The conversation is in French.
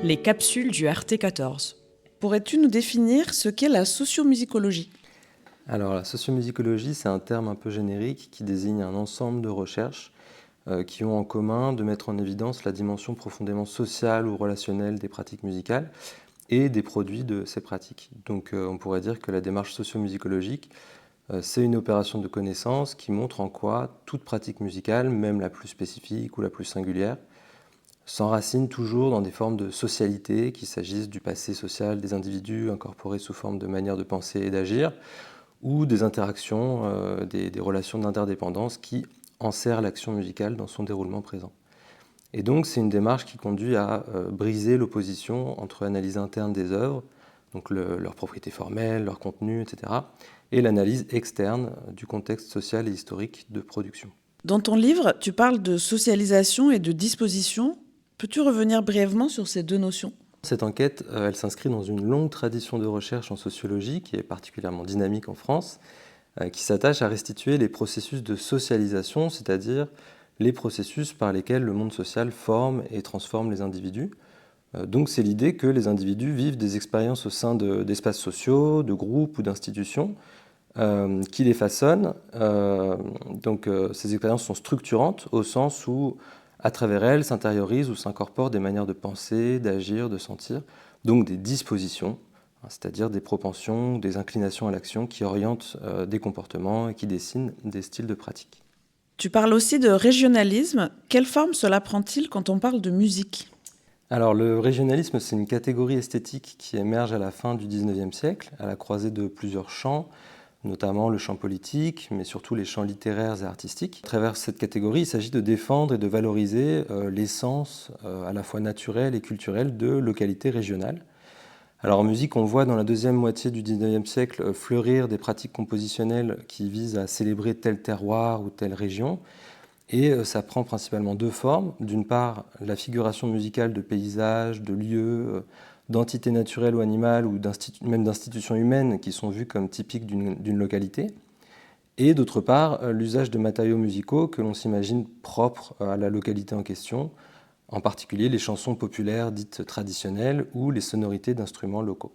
Les capsules du RT14. Pourrais-tu nous définir ce qu'est la sociomusicologie ? Alors la sociomusicologie, c'est un terme un peu générique qui désigne un ensemble de recherches qui ont en commun de mettre en évidence la dimension profondément sociale ou relationnelle des pratiques musicales et des produits de ces pratiques. Donc on pourrait dire que la démarche sociomusicologique, c'est une opération de connaissance qui montre en quoi toute pratique musicale, même la plus spécifique ou la plus singulière, s'enracine toujours dans des formes de socialité, qu'il s'agisse du passé social des individus incorporés sous forme de manière de penser et d'agir, ou des interactions, des relations d'interdépendance qui enserrent l'action musicale dans son déroulement présent. Et donc c'est une démarche qui conduit à briser l'opposition entre l'analyse interne des œuvres, donc leurs propriétés formelles, leur contenu, etc., et l'analyse externe du contexte social et historique de production. Dans ton livre, tu parles de socialisation et de disposition. Peux-tu revenir brièvement sur ces deux notions ? Cette enquête, elle s'inscrit dans une longue tradition de recherche en sociologie qui est particulièrement dynamique en France, qui s'attache à restituer les processus de socialisation, c'est-à-dire les processus par lesquels le monde social forme et transforme les individus. Donc c'est l'idée que les individus vivent des expériences au sein d'espaces sociaux, de groupes ou d'institutions qui les façonnent. Ces expériences sont structurantes au sens où, à travers elles, s'intériorisent ou s'incorporent des manières de penser, d'agir, de sentir, donc des dispositions, c'est-à-dire des propensions, des inclinations à l'action qui orientent des comportements et qui dessinent des styles de pratique. Tu parles aussi de régionalisme. Quelle forme cela prend-il quand on parle de musique ? Alors le régionalisme, c'est une catégorie esthétique qui émerge à la fin du XIXe siècle, à la croisée de plusieurs champs, notamment le champ politique, mais surtout les champs littéraires et artistiques. À travers cette catégorie, il s'agit de défendre et de valoriser l'essence à la fois naturelle et culturelle de localités régionales. Alors en musique, on voit dans la deuxième moitié du XIXe siècle fleurir des pratiques compositionnelles qui visent à célébrer tel terroir ou telle région. Et ça prend principalement deux formes. D'une part, la figuration musicale de paysages, de lieux, d'entités naturelles ou animales, ou même d'institutions humaines qui sont vues comme typiques d'une localité. Et d'autre part, l'usage de matériaux musicaux que l'on s'imagine propres à la localité en question, en particulier les chansons populaires dites traditionnelles ou les sonorités d'instruments locaux.